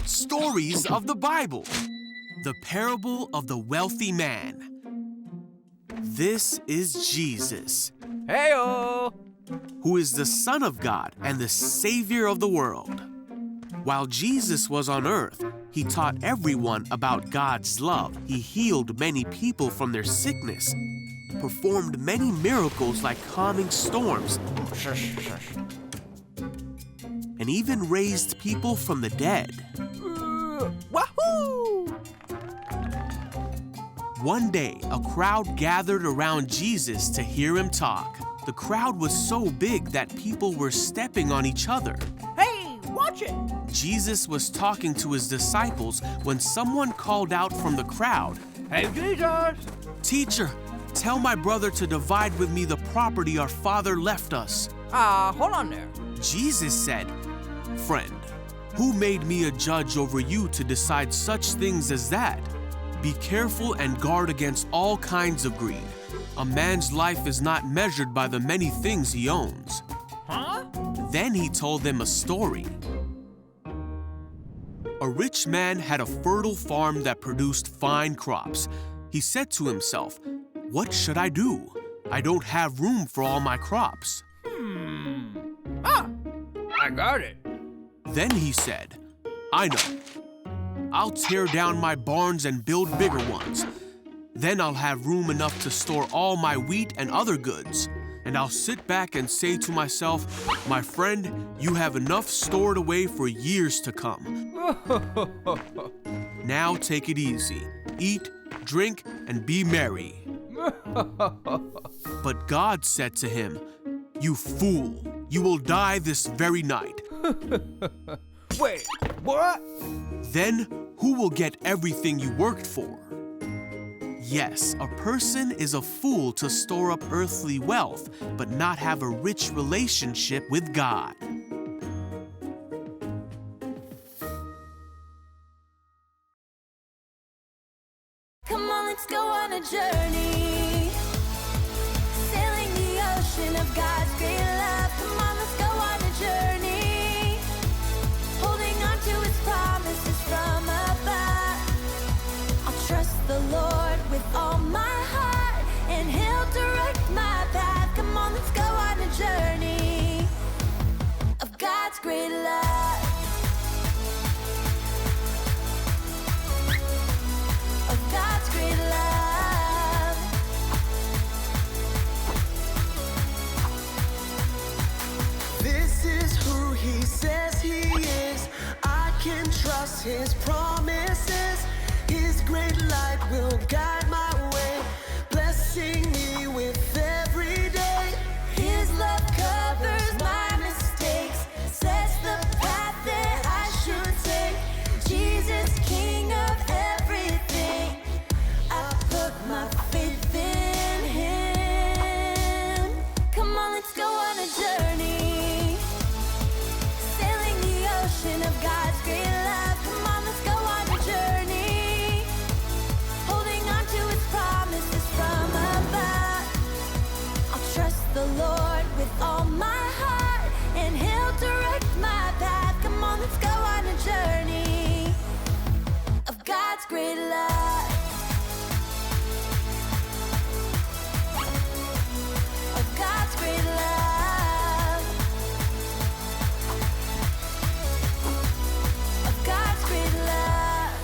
Stories of the Bible. The parable of the wealthy man. This is Jesus, Hey-o! who is the Son of God and the Savior of the world. While Jesus was on earth, he taught everyone about God's love. He healed many people from their sickness, performed many miracles like calming storms, and even raised people from the dead. Wahoo! One day, a crowd gathered around Jesus to hear him talk. The crowd was so big that people were stepping on each other. Hey, watch it! Jesus was talking to his disciples when someone called out from the crowd, Hey, Jesus! "Teacher, tell my brother to divide with me the property our father left us." Hold on there. Jesus said, "Friend, who made me a judge over you to decide such things as that? Be careful and guard against all kinds of greed. A man's life is not measured by the many things he owns." Huh? Then he told them a story. A rich man had a fertile farm that produced fine crops. He said to himself, "What should I do? I don't have room for all my crops." I got it. Then he said, "I know. I'll tear down my barns and build bigger ones. Then I'll have room enough to store all my wheat and other goods. And I'll sit back and say to myself, 'My friend, you have enough stored away for years to come. Now take it easy. Eat, drink, and be merry.' But God said to him, 'You fool, you will die this very night. Wait, what? Then who will get everything you worked for?' Yes, a person is a fool to store up earthly wealth, but not have a rich relationship with God." Come on, let's go on a journey, sailing the ocean of God's great love. Come on, let's go on a journey, holding on to His promises from above. I'll trust the Lord with all my heart, and He'll direct my path. Come on, let's go on a journey of God's great love. Of God's great love. This is who He says He is. I can trust His promises. His great light will guide my way, blessing me with every day. His love covers my mistakes, sets the path that I should take. Jesus, King of everything, I put my faith in Him. Come on, let's go on a journey, sailing the ocean of God's great love. Come on, let's go on a journey, holding on to His promises from above. I'll trust the Lord with all my heart, and He'll direct my path. Come on, let's go on a journey of God's great love. Of God's great love. Of God's great love.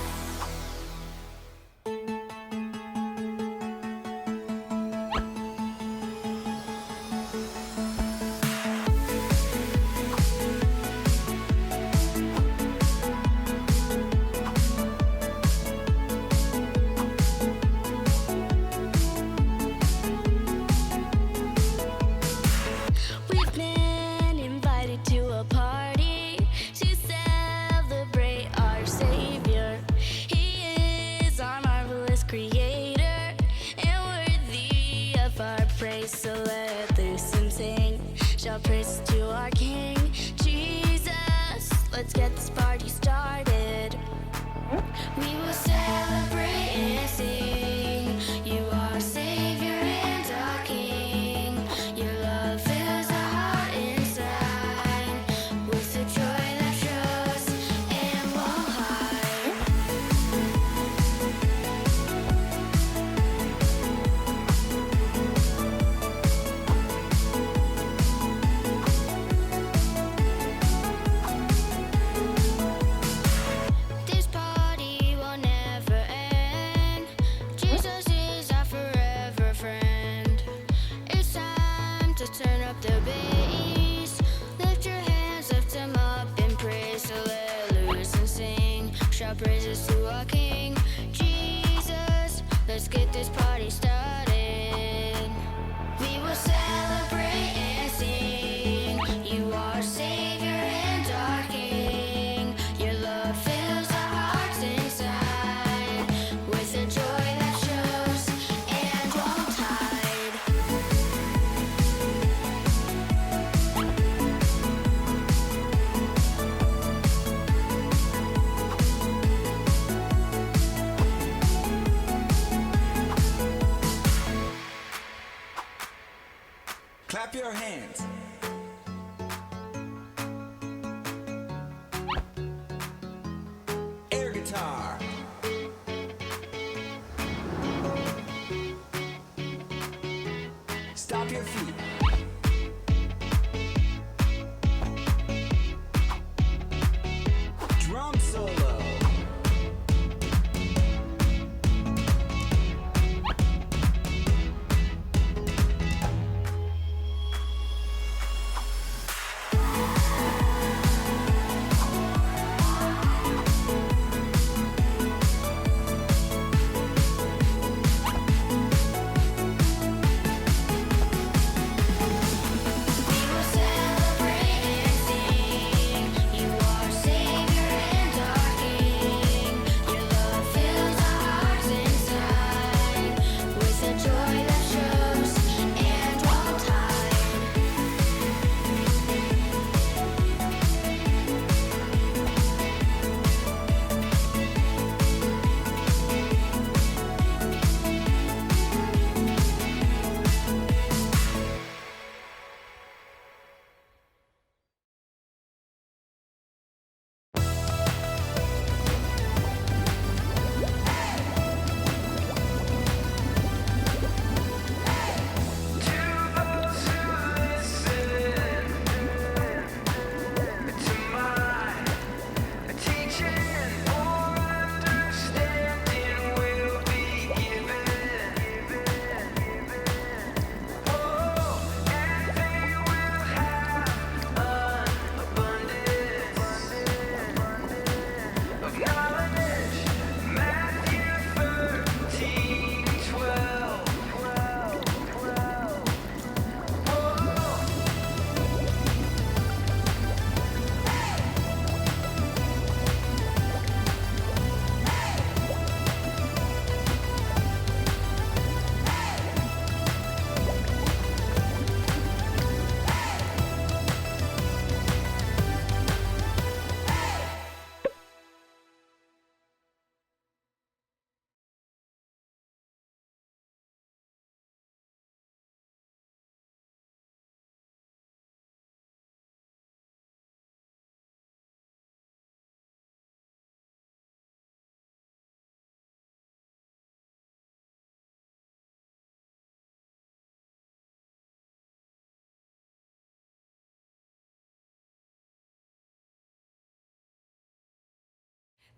We've been invited to a party to celebrate our Savior. He is our marvelous Creator and worthy of our praise. So let loose and sing, shout praise to our King Jesus. Let's get this party started. We will celebrate and sing. You are Savior and our King. Your love fills our heart inside with the joy that shows and won't Praises to our King Jesus. Let's get this party started. We will celebrate and sing. You are Savior and our King. Your love fills our hearts inside with a joy that shows and won't hide. Clap your hands. Air guitar. Stop your feet. Drum solo.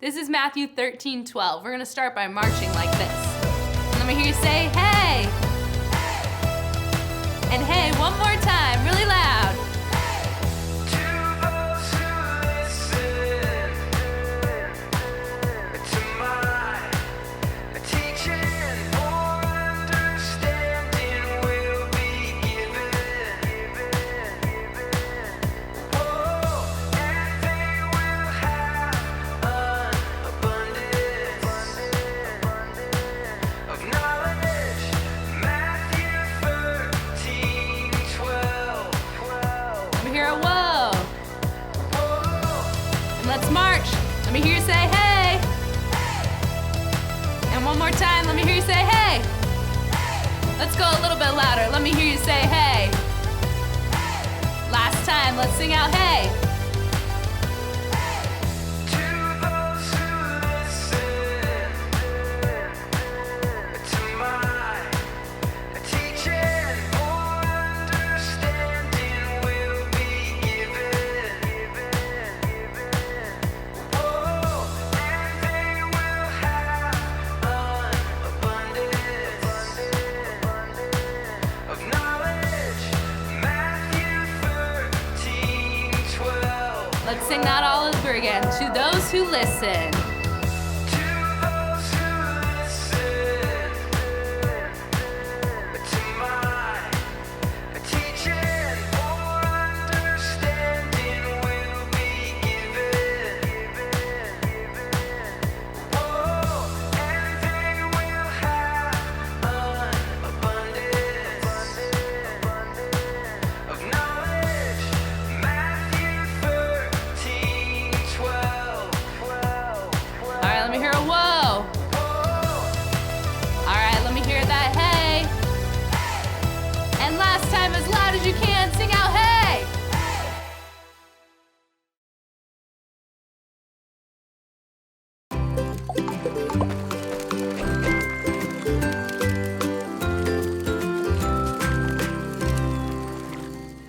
This is Matthew 13:12. We're gonna start by marching like this. Let me hear you say, hey! And hey, one more time, really loud. Let's march. Let me hear you say, hey. And one more time, let me hear you say, hey. Let's go a little bit louder. Let me hear you say, hey. Last time, let's sing out, hey. Let's sing that all over again. To those who listen.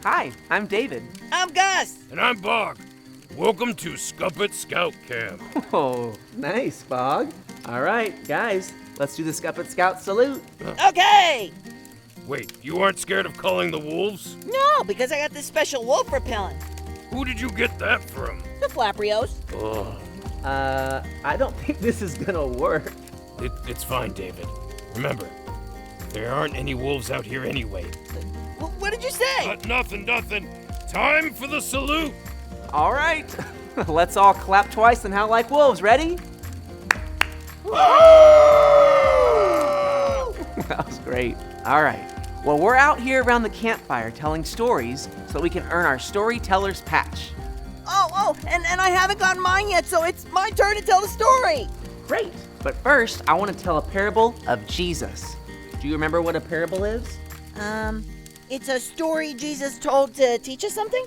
Hi, I'm David. I'm Gus. And I'm Bog. Welcome to Scuppet Scout Camp. Oh, nice, Bog. All right, guys, let's do the Scuppet Scout salute. Okay. Wait, you aren't scared of calling the wolves? No, because I got this special wolf repellent. Who did you get that from? The Flaprios. Ugh. I don't think this is gonna work. It's fine, David. Remember, there aren't any wolves out here anyway. What did you say? Nothing. Time for the salute. All right, let's all clap twice and howl like wolves. Ready? That was great. All right. Well, we're out here around the campfire telling stories so that we can earn our storyteller's patch. Oh, and I haven't gotten mine yet, so it's my turn to tell the story. Great. But first, I want to tell a parable of Jesus. Do you remember what a parable is? It's a story Jesus told to teach us something?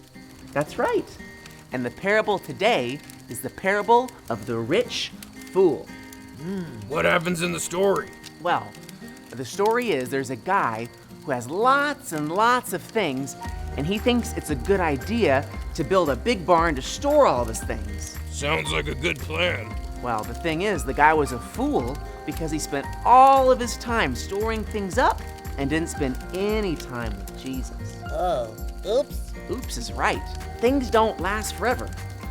That's right. And the parable today is the parable of the rich fool. What happens in the story? Well, the story is there's a guy who has lots and lots of things, and he thinks it's a good idea to build a big barn to store all of his things. Sounds like a good plan. Well, the thing is, the guy was a fool because he spent all of his time storing things up and didn't spend any time with Jesus. Oh, oops. Oops is right. Things don't last forever,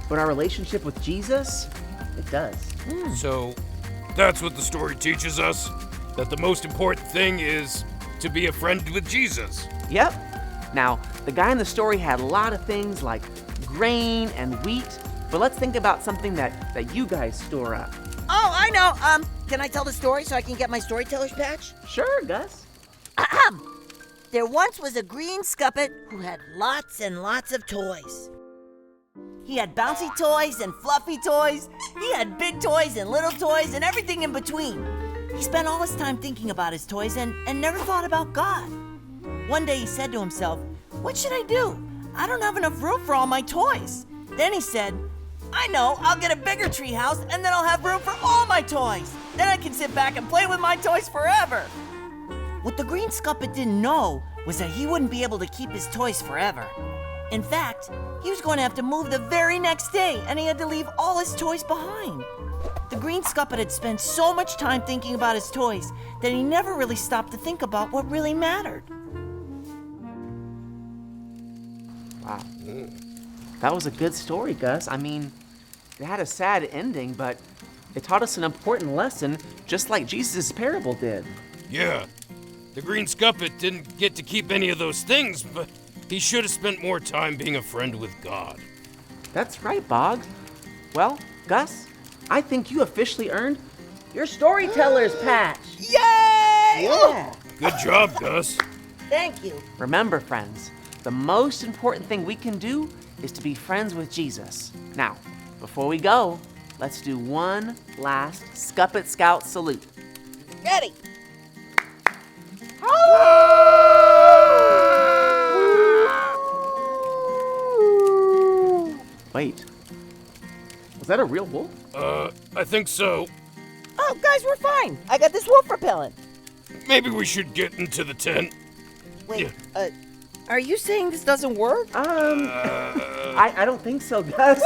but our relationship with Jesus, it does. So, that's what the story teaches us? That the most important thing is to be a friend with Jesus. Yep. Now, the guy in the story had a lot of things like grain and wheat, but let's think about something that you guys store up. Oh, I know. Can I tell the story so I can get my storyteller's patch? Sure, Gus. There once was a green scuppet who had lots and lots of toys. He had bouncy toys and fluffy toys. He had big toys and little toys and everything in between. He spent all his time thinking about his toys and never thought about God. One day he said to himself, "What should I do? I don't have enough room for all my toys." Then he said, "I know, I'll get a bigger tree house and then I'll have room for all my toys. Then I can sit back and play with my toys forever." What the green scuppet didn't know was that he wouldn't be able to keep his toys forever. In fact, he was going to have to move the very next day and he had to leave all his toys behind. The green scuppet had spent so much time thinking about his toys that he never really stopped to think about what really mattered. Wow. That was a good story, Gus. I mean, it had a sad ending, but it taught us an important lesson, just like Jesus' parable did. Yeah, the green scuppet didn't get to keep any of those things, but he should have spent more time being a friend with God. That's right, Bog. Well, Gus, I think you officially earned your storyteller's patch. Yay! Yeah. Good job, Gus. Thank you. Remember, friends, the most important thing we can do is to be friends with Jesus. Now, before we go, let's do one last Scuppet Scout salute. Ready? Wait, was that a real wolf? I think so. Oh, guys, we're fine. I got this wolf repellent. Maybe we should get into the tent. Wait, are you saying this doesn't work? I don't think so, Gus.